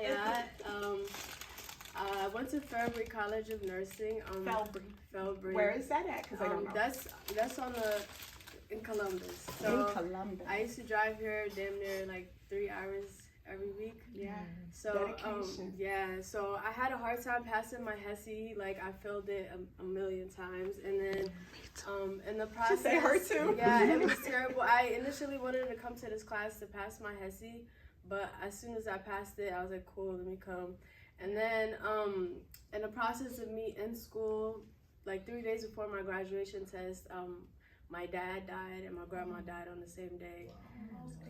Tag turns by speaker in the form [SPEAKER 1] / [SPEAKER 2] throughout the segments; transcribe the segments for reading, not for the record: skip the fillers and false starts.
[SPEAKER 1] Hayat. I went to Fairbury College of Nursing. Fairbury.
[SPEAKER 2] Where is that at? Because I don't know.
[SPEAKER 1] That's in Columbus. So
[SPEAKER 2] in Columbus.
[SPEAKER 1] I used to drive here damn near like 3 hours every week.
[SPEAKER 2] Yeah.
[SPEAKER 1] So so I had a hard time passing my HESI. Like I failed it a million times, and then in the process,
[SPEAKER 2] she say her too.
[SPEAKER 1] Yeah, it was terrible. I initially wanted to come to this class to pass my HESI, but as soon as I passed it, I was like, cool, let me come. And then in the process of me in school, like 3 days before my graduation test, my dad died and my grandma died on the same day.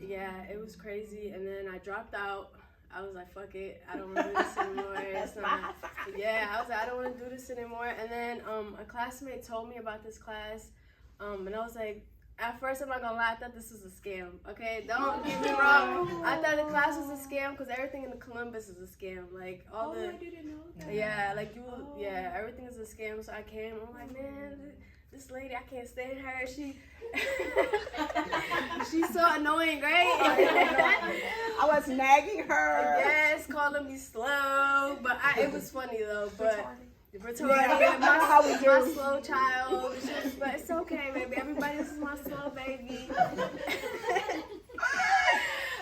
[SPEAKER 1] Yeah, it was crazy. And then I dropped out. I was like, fuck it, I don't want to do this anymore. It's not. Yeah, I was like, I don't want to do this anymore. And then a classmate told me about this class, and I was like, at first, I'm not gonna lie, I thought this was a scam. Okay, don't get me wrong. I thought the class was a scam because everything in the Columbus is a scam. Like all
[SPEAKER 2] I didn't know that.
[SPEAKER 1] Yeah, like everything is a scam. So I came. I'm like, man, this lady, I can't stand her. She's so annoying, right?
[SPEAKER 2] I was nagging her.
[SPEAKER 1] Yes, calling me slow, but it was funny though. But
[SPEAKER 2] Yeah,
[SPEAKER 1] my slow child. But it's okay, baby. Everybody, this is my slow baby.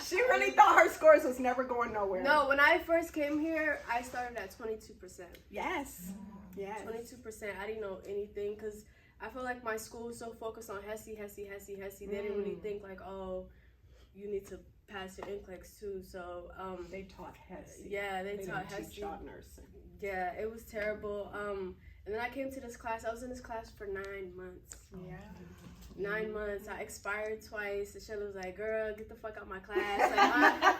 [SPEAKER 2] She really thought her scores was never going nowhere.
[SPEAKER 1] No, when I first came here, I started at 22%.
[SPEAKER 2] Yes. Yes.
[SPEAKER 1] 22%. I didn't know anything because I feel like my school was so focused on HESI. They didn't really think like, oh, you need to pass your NCLEX too. So
[SPEAKER 2] they taught HESI.
[SPEAKER 1] Yeah, they taught HESI.
[SPEAKER 2] Taught nursing.
[SPEAKER 1] Yeah, it was terrible. And then I came to this class. I was in this class for 9 months.
[SPEAKER 2] Yeah.
[SPEAKER 1] 9 months. I expired twice. And Shelly was like, girl, get the fuck out my class. Like,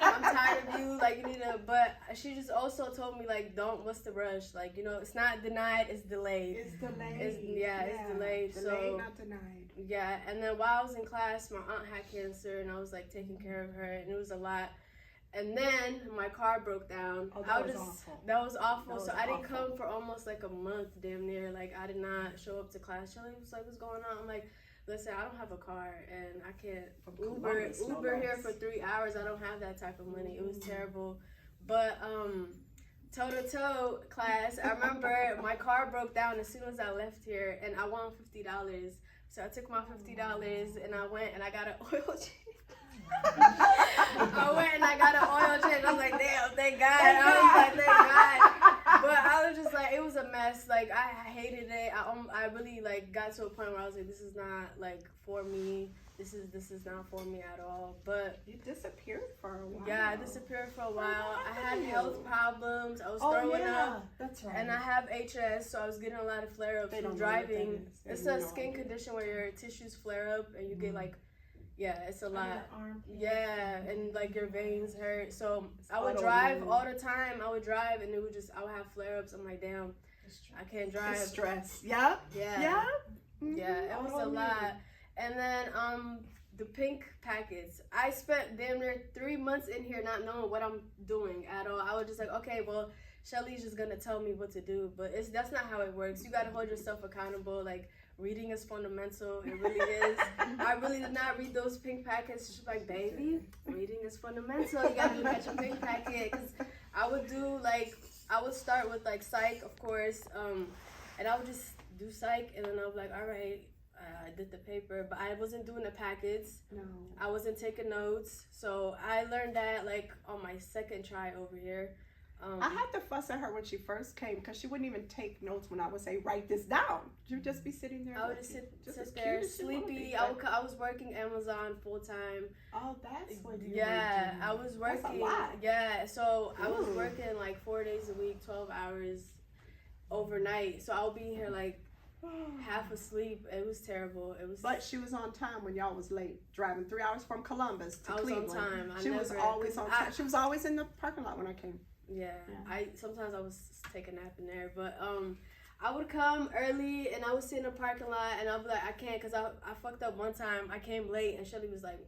[SPEAKER 1] I'm tired of you. Like, you need to, but she just also told me, like, what's the rush? Like, you know, it's not denied, it's delayed.
[SPEAKER 2] It's delayed.
[SPEAKER 1] It's delayed.
[SPEAKER 2] Delayed,
[SPEAKER 1] So,
[SPEAKER 2] not denied.
[SPEAKER 1] Yeah, and then while I was in class, my aunt had cancer, and I was, like, taking care of her, and it was a lot. And then my car broke down.
[SPEAKER 2] Oh, that was awful.
[SPEAKER 1] That was awful. So I didn't come for almost, like, a month, damn near. Like, I did not show up to class. Shelly was like, what's going on? I'm like, listen, I don't have a car and I can't Uber here for 3 hours. I don't have that type of money. It was terrible. But toe-to-toe class, I remember my car broke down as soon as I left here and I won $50. So I took my $50 and I went and I got an oil change. I went and I got an oil change. I was like, damn, thank God. Thank God. But I was just like, it was a mess. Like, I hated it. I really, like, got to a point where I was like, this is not, like, for me. This is not for me at all. But
[SPEAKER 2] you disappeared for a while.
[SPEAKER 1] Yeah, I disappeared for a while. I had health problems. I was throwing up. That's right. And I have HS, so I was getting a lot of flare-ups from driving. It's a skin condition where your tissues flare up and you get, like, yeah, it's a lot. Yeah, and like your veins hurt. So I would drive all the time. I would drive and I would have flare-ups. I'm like, damn, I can't drive.
[SPEAKER 2] The stress. Yep.
[SPEAKER 1] Yeah.
[SPEAKER 2] Yeah.
[SPEAKER 1] Yeah, it was a lot. And then the pink packets. I spent damn near 3 months in here not knowing what I'm doing at all. I was just like, okay, well, Shelly's just gonna tell me what to do. But that's not how it works. You gotta hold yourself accountable. Like, reading is fundamental. It really is. I really did not read those pink packets. She's like, baby, reading is fundamental. You gotta look at your pink packet. Because I would start with like psych, of course, and I would just do psych, and then I would be like, all right, I did the paper, but I wasn't doing the packets. No. I wasn't taking notes. So I learned that like on my second try over here.
[SPEAKER 2] I had to fuss at her when she first came because she wouldn't even take notes when I would say, write this down. She'd just be sitting there.
[SPEAKER 1] I would just sit there sleepy. I was working Amazon full time.
[SPEAKER 2] Oh, that's what you
[SPEAKER 1] Yeah, I was working.
[SPEAKER 2] That's a lot.
[SPEAKER 1] Yeah, so I was working like 4 days a week, 12 hours overnight. So I would be here like half asleep. It was terrible.
[SPEAKER 2] But she was on time when y'all was late, driving 3 hours from Columbus to Cleveland.
[SPEAKER 1] I was on time.
[SPEAKER 2] She was always on time. She was always in the parking lot when I came.
[SPEAKER 1] Yeah, sometimes I was taking a nap in there, but I would come early and I would sit in the parking lot and I'd be like, I can't, because I fucked up one time. I came late and Shelly was like,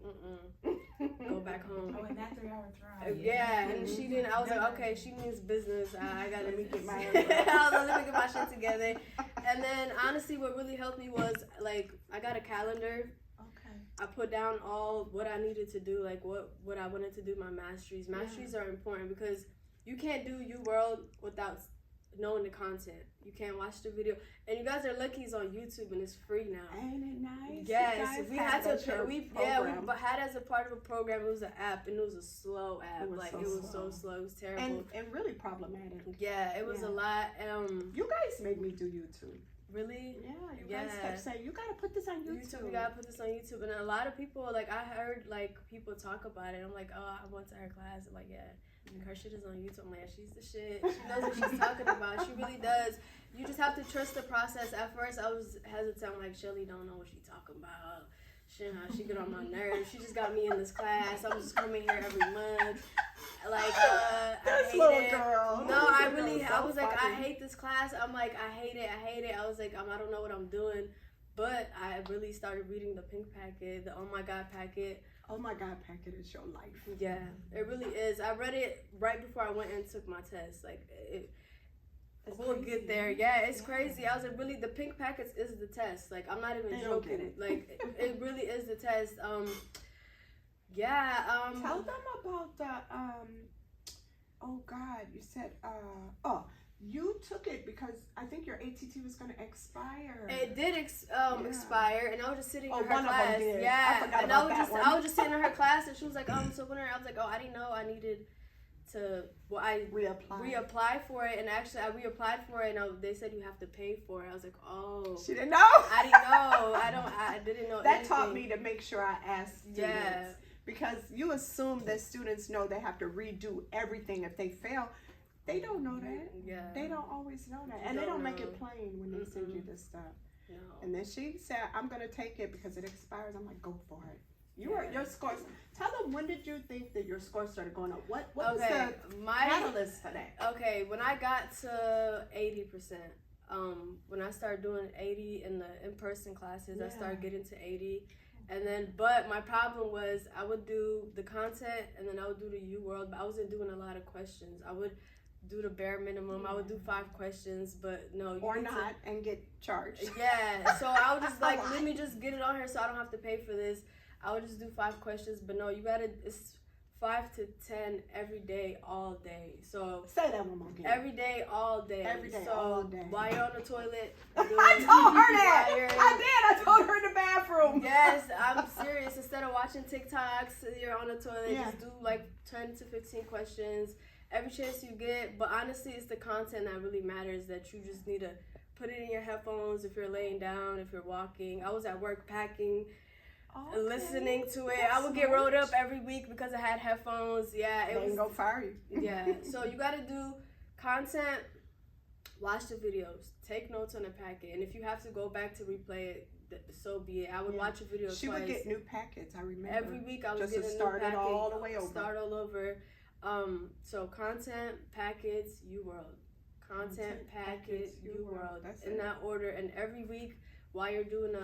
[SPEAKER 1] go back home.
[SPEAKER 3] Oh, and that 3 hour drive.
[SPEAKER 1] Yeah, and she didn't. I was like, okay, she means business. I gotta get my let me get my shit together. And then honestly, what really helped me was like I got a calendar. Okay. I put down all what I needed to do, like what I wanted to do. My masteries. Masteries are important because you can't do UWORLD without knowing the content. You can't watch the video, and you guys are lucky it's on YouTube and it's free now.
[SPEAKER 2] Ain't it nice?
[SPEAKER 1] Yes, we had to pay. We had as a part of a program. It was an app, and it was a slow app. It was so slow. It was terrible
[SPEAKER 2] and really problematic.
[SPEAKER 1] Yeah, it was a lot.
[SPEAKER 2] You guys made me do YouTube.
[SPEAKER 1] Really?
[SPEAKER 2] Yeah, you guys kept saying you gotta put this on YouTube.
[SPEAKER 1] You gotta put this on YouTube, and a lot of people, like, I heard like people talk about it. I'm like, oh, I went to her class. I'm like, yeah. Her shit is on YouTube. I'm like, she's the shit. She knows what she's talking about. She really does. You just have to trust the process. At first, I was hesitant. I'm like, Shelly don't know what she's talking about. She get on my nerves. She just got me in this class. I'm just coming here every month. Like, I hate it.
[SPEAKER 2] Girl.
[SPEAKER 1] No, I was like, I hate this class. I'm like, I hate it. I was like, I don't know what I'm doing. But I really started reading the pink packet, the Oh My God packet.
[SPEAKER 2] Oh My God packet is your life.
[SPEAKER 1] Yeah, it really is. I read it right before I went and took my test. Like, we'll get there. Yeah, it's crazy. I was like, really, the pink packets is the test. Like, I'm not even joking. Like, it really is the test.
[SPEAKER 2] Tell them about the, oh God, you said, you took it because I think your ATT was going to expire.
[SPEAKER 1] It did expire, and I was just sitting in her
[SPEAKER 2] one
[SPEAKER 1] class.
[SPEAKER 2] Of them did.
[SPEAKER 1] Yeah,
[SPEAKER 2] I
[SPEAKER 1] and I was just sitting in her class, and she was like, so when I was like, oh, I didn't know I needed to. Well, I reapply for it, and actually I reapplied for it, and they said you have to pay for it. I was like, oh.
[SPEAKER 2] She didn't know.
[SPEAKER 1] I didn't know. I didn't know.
[SPEAKER 2] That taught me to make sure I asked students.
[SPEAKER 1] Yeah.
[SPEAKER 2] Because you assume that students know they have to redo everything if they fail. They don't know that. Yeah. They don't always know that. And they don't make it plain when they send you this stuff. No. And then she said, I'm going to take it because it expires. I'm like, go for it. Your scores. Tell them, when did you think that your scores started going up? What was the catalyst for that?
[SPEAKER 1] Okay, when I got to 80%, when I started doing 80 in the in-person classes, I started getting to 80. And then, but my problem was I would do the content and then I would do the UWORLD, but I wasn't doing a lot of questions. I would do the bare minimum. I would do 5 questions, but no.
[SPEAKER 2] And get charged.
[SPEAKER 1] Yeah, so I would just like, let me just get it on here so I don't have to pay for this. I would just do 5 questions, but no, it's 5 to 10 every day, all day. So
[SPEAKER 2] say that one more again.
[SPEAKER 1] Every day, all day.
[SPEAKER 2] Every day,
[SPEAKER 1] so
[SPEAKER 2] all day.
[SPEAKER 1] While you're on the toilet,
[SPEAKER 2] I told her that. I told her in the bathroom.
[SPEAKER 1] Yes, I'm serious. Instead of watching TikToks, you're on the toilet. Just do like 10 to 15 questions every chance you get. But honestly, it's the content that really matters. That you just need to put it in your headphones if you're laying down, if you're walking. I was at work packing. Listening to it. I would get rolled up every week because I had headphones. Yeah,
[SPEAKER 2] it was gonna fire you.
[SPEAKER 1] Yeah, so you gotta do content, watch the videos, take notes on the packet, and if you have to go back to replay it, so be it. I would watch a video twice.
[SPEAKER 2] She would get new packets, I remember.
[SPEAKER 1] Every week I was getting a new packet. It all the way over. Start all over. So content, packets, UWORLD. Content, packets, UWORLD. In that order, and every week, while you're doing a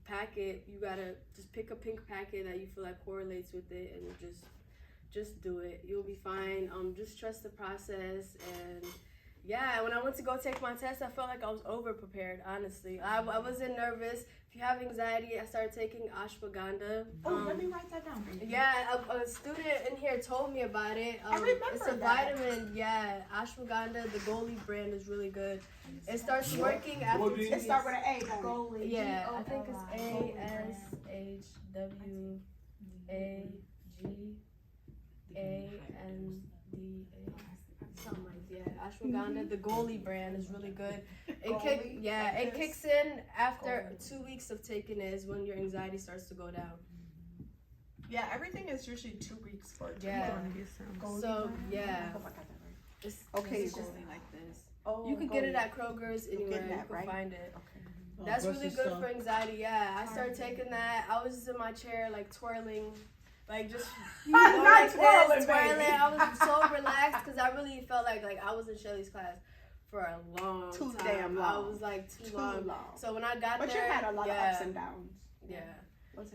[SPEAKER 1] packet, you gotta just pick a pink packet that you feel like correlates with it, and just do it. You'll be fine. Just trust the process. And yeah, when I went to go take my test, I felt like I was over prepared. Honestly, I wasn't nervous. If you have anxiety, I started taking ashwagandha.
[SPEAKER 2] Let me write that down.
[SPEAKER 1] Yeah, a student in here told me about it.
[SPEAKER 2] I remember
[SPEAKER 1] it's a vitamin. Yeah, ashwagandha. The Goalie brand is really good. It starts working after 2 weeks.
[SPEAKER 2] It starts with an A.
[SPEAKER 1] Goalie. Yeah, I think it's ASHWAGANDA. Something like ashwagandha. The Goalie brand is really good. It kicks in after 2 weeks of taking it is when your anxiety starts to go down.
[SPEAKER 3] Yeah, everything is usually 2 weeks for it.
[SPEAKER 1] So yeah. It's Goalie like this. You could get it at Kroger's anywhere. You can find it. Okay. That's really good for anxiety. Yeah, I started taking that. I was just in my chair like twirling. Like just twirling. I was so relaxed because I really felt like I was in Shelly's class for a long time.
[SPEAKER 2] Too damn long.
[SPEAKER 1] I was like too long. So when I got there,
[SPEAKER 2] but you had a lot of ups and downs.
[SPEAKER 1] Yeah.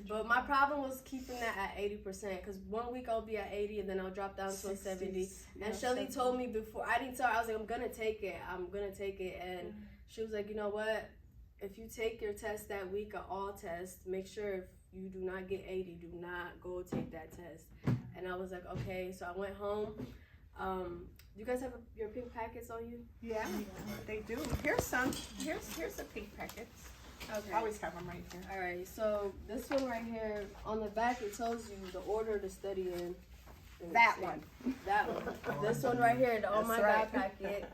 [SPEAKER 1] But my problem was keeping that at 80% because 1 week I'll be at 80 and then I'll drop down to a 70. And Shelly told me before, I didn't tell her, I was like, I'm gonna take it. And she was like, you know what? If you take your test that week, all test, make sure if you do not get 80, do not go take that test. And I was like, okay. So I went home. You guys have your pink packets on you?
[SPEAKER 2] Yeah, they do. Here's some. Here's the pink packets.
[SPEAKER 1] Okay.
[SPEAKER 2] I always have them right here.
[SPEAKER 1] All right. So this one right here on the back, it tells you the order to study in.
[SPEAKER 2] That one.
[SPEAKER 1] That one. This one right here, the Oh My God packet.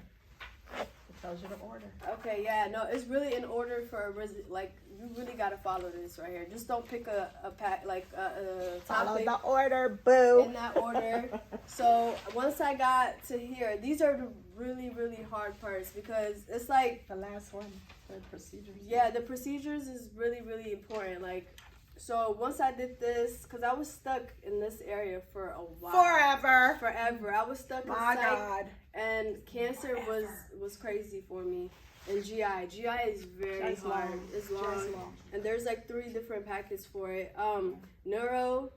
[SPEAKER 2] It tells you the order.
[SPEAKER 1] Okay, yeah, no, it's really in order for like you really gotta follow this right here. Just don't pick a pack like a
[SPEAKER 2] Follow
[SPEAKER 1] topic
[SPEAKER 2] the order, boo.
[SPEAKER 1] in that order. So once I got to here, these are the really hard parts because it's like
[SPEAKER 2] the last one, the procedures.
[SPEAKER 1] Yeah, the procedures is really important. Like. So once I did this, because I was stuck in this area for a while. Forever. I was stuck in psych, and cancer was crazy for me. And GI is very hard. It's long. And there's like 3 different packets for it. Neuro,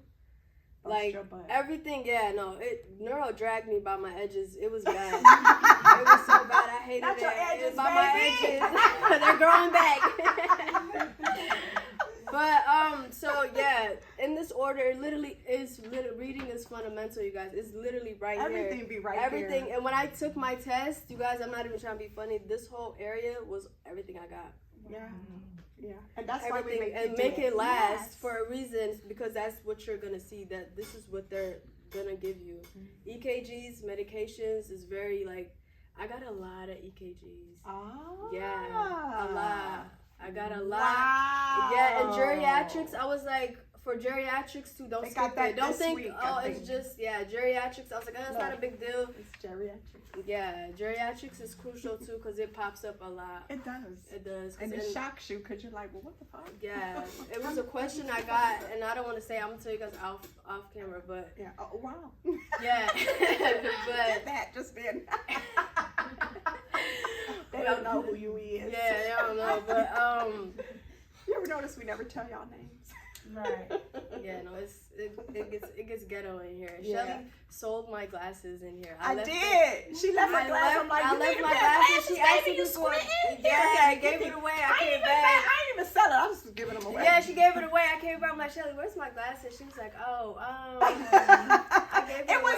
[SPEAKER 1] like everything. Yeah, no. Neuro dragged me by my edges. It was bad. It was so bad. I hated
[SPEAKER 2] Not
[SPEAKER 1] it.
[SPEAKER 2] Your edges,
[SPEAKER 1] It was by my edges. They're growing back. But so yeah, in this order, it literally is. Reading is fundamental, you guys. It's literally right here.
[SPEAKER 2] Everything be right
[SPEAKER 1] Everything.
[SPEAKER 2] here.
[SPEAKER 1] And when I took my test, you guys, I'm not even trying to be funny. This whole area was everything I got.
[SPEAKER 2] Yeah, yeah. And that's
[SPEAKER 1] everything,
[SPEAKER 2] why we
[SPEAKER 1] make it last for a reason, because that's what you're gonna see. That this is what they're gonna give you. EKGs, medications is very like. I got a lot of EKGs.
[SPEAKER 2] Oh.
[SPEAKER 1] Yeah, a lot. I got a lot.
[SPEAKER 2] Wow.
[SPEAKER 1] Yeah, and geriatrics, I was like, for geriatrics too, don't skip it. Don't think, it's just, geriatrics. I was like, it's not a big deal.
[SPEAKER 2] It's geriatrics.
[SPEAKER 1] Yeah, geriatrics is crucial too because it pops up a lot.
[SPEAKER 2] It does.
[SPEAKER 1] It does.
[SPEAKER 2] And it shocks you because you're like, well, what the fuck?
[SPEAKER 1] Yeah, it was a question I got, and I don't want to say, I'm going to tell you guys off camera, but.
[SPEAKER 2] Yeah, oh, wow.
[SPEAKER 1] Yeah, but.
[SPEAKER 2] That just being. They don't know who you is.
[SPEAKER 1] Yeah, they don't know, but
[SPEAKER 2] you ever notice we never tell y'all names?
[SPEAKER 1] Right. Yeah, no, it gets ghetto in here.
[SPEAKER 2] Yeah.
[SPEAKER 1] Shelly sold my glasses in here.
[SPEAKER 2] I did. She left my glasses. I'm like,
[SPEAKER 1] I left my glasses. She asked me for it. Yeah, I gave it away. I came back.
[SPEAKER 2] I didn't even sell it. I was just giving them away.
[SPEAKER 1] Yeah, she gave it away. I came back. I'm like, Shelly, where's my glasses? She was like, I gave it away.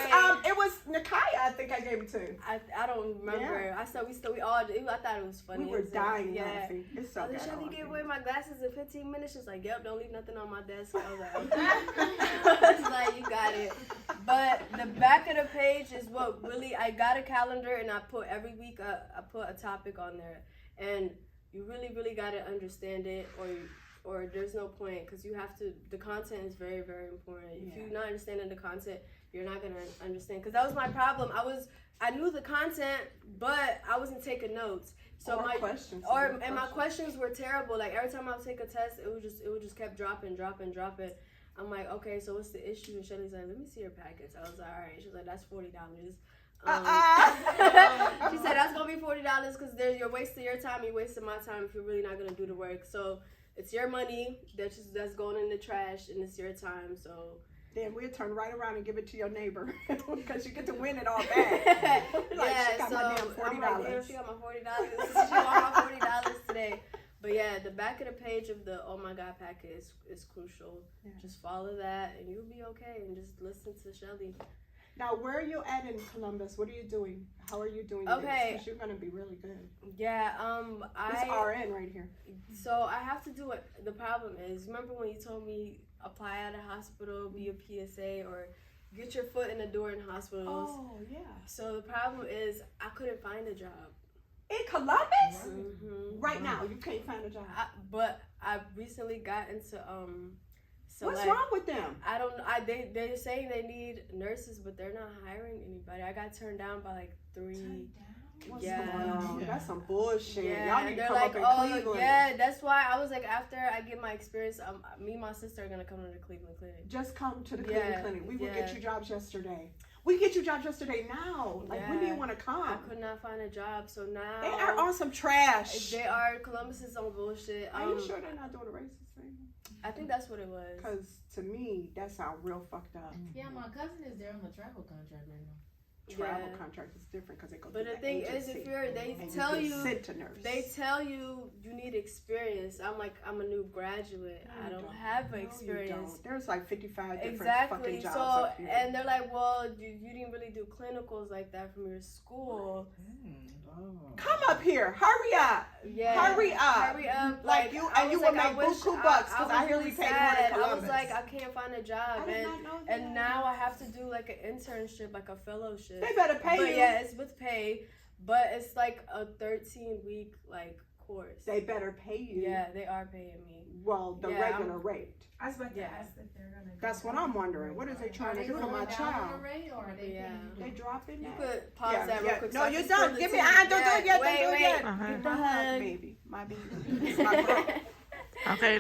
[SPEAKER 2] It was Nakaya, I think I gave it to.
[SPEAKER 1] I don't remember. Yeah. I thought we all. I thought it was funny.
[SPEAKER 2] We were dying laughing. It's so
[SPEAKER 1] good. Shelly gave away my glasses in 15 minutes. She's like, yep, don't leave nothing on my desk. I was like, okay. I was like, you got it. But the back of the page is what really, I got a calendar and I put every week, I put a topic on there. And you really got to understand it or there's no point because you have to, the content is very important. If you're not understanding the content, you're not going to understand. Because that was my problem. I knew the content, but I wasn't taking notes. So my questions were terrible. Like every time I would take a test, it would just kept dropping. I'm like, okay, so what's the issue? And Shelly's like, let me see your packets. I was like, all right. She was like, that's $40. She said that's gonna be $40 because you're wasting your time. You're wasting my time if you're really not gonna do the work. So it's your money that's going in the trash, and it's your time. So.
[SPEAKER 2] Then we'll turn right around and give it to your neighbor because you get to win it all back.
[SPEAKER 1] She got my damn $40. She got my $40. She got my $40 today. But yeah, the back of the page of the Oh My God packet is crucial. Yeah. Just follow that and you'll be okay. And just listen to Shelly.
[SPEAKER 2] Now, where are you at in Columbus? What are you doing? How are you doing?
[SPEAKER 1] Okay.
[SPEAKER 2] Because you're going to be really good.
[SPEAKER 1] Yeah.
[SPEAKER 2] It's RN right here.
[SPEAKER 1] So I have to do it. The problem is, remember when you told me apply at a hospital, be a PSA, or get your foot in the door in hospitals?
[SPEAKER 2] Oh, yeah.
[SPEAKER 1] So the problem is I couldn't find a job.
[SPEAKER 2] In Columbus?
[SPEAKER 1] Mm-hmm.
[SPEAKER 2] Right now, you can't find a job.
[SPEAKER 1] But I recently got into
[SPEAKER 2] What's wrong with them?
[SPEAKER 1] I don't know. They're saying they need nurses, but they're not hiring anybody. I got turned down by like 3.
[SPEAKER 2] What's going on? That's some bullshit.
[SPEAKER 1] Yeah,
[SPEAKER 2] y'all need to
[SPEAKER 1] come
[SPEAKER 2] up in Cleveland.
[SPEAKER 1] Yeah, that's why I was like, after I get my experience, me and my sister are gonna come to the Cleveland Clinic.
[SPEAKER 2] Just come to the Cleveland Clinic. We will get you jobs yesterday. We get you jobs yesterday now. Like, when do you want to come?
[SPEAKER 1] I could not find a job, so now
[SPEAKER 2] they are on some trash.
[SPEAKER 1] They are. Columbus is on bullshit.
[SPEAKER 2] Are you sure they're not doing a racist thing?
[SPEAKER 1] I think that's what it was.
[SPEAKER 2] Because to me, that sounds real fucked up.
[SPEAKER 4] Yeah, my cousin is there on the travel contract right now.
[SPEAKER 2] travel contract is different because they go.
[SPEAKER 1] But the thing is, if they tell you you need experience. I'm like, I'm a new graduate. I don't have experience.
[SPEAKER 2] There's like 55 different fucking jobs up here.
[SPEAKER 1] And they're like, well, you didn't really do clinicals like that from your school.
[SPEAKER 2] Come up here, hurry up!
[SPEAKER 1] Yeah,
[SPEAKER 2] hurry up! Like you, and you will make buku bucks because I hear we pay more in Columbus.
[SPEAKER 1] I was like, I can't find a job, and now I have to do like an internship, like a fellowship.
[SPEAKER 2] They better pay you.
[SPEAKER 1] Yeah, it's with pay, but it's like a 13-week like course.
[SPEAKER 2] They better pay you.
[SPEAKER 1] Yeah, they are paying me.
[SPEAKER 2] Well, the regular rate.
[SPEAKER 3] I was about to ask if they're gonna.
[SPEAKER 2] That's what I'm wondering. What is they trying to do to my child? They dropping
[SPEAKER 1] You
[SPEAKER 2] that?
[SPEAKER 1] could pause that real quick.
[SPEAKER 2] No, you don't. Give me. I don't do it yet. Don't do it yet. My baby. My baby.
[SPEAKER 4] Okay.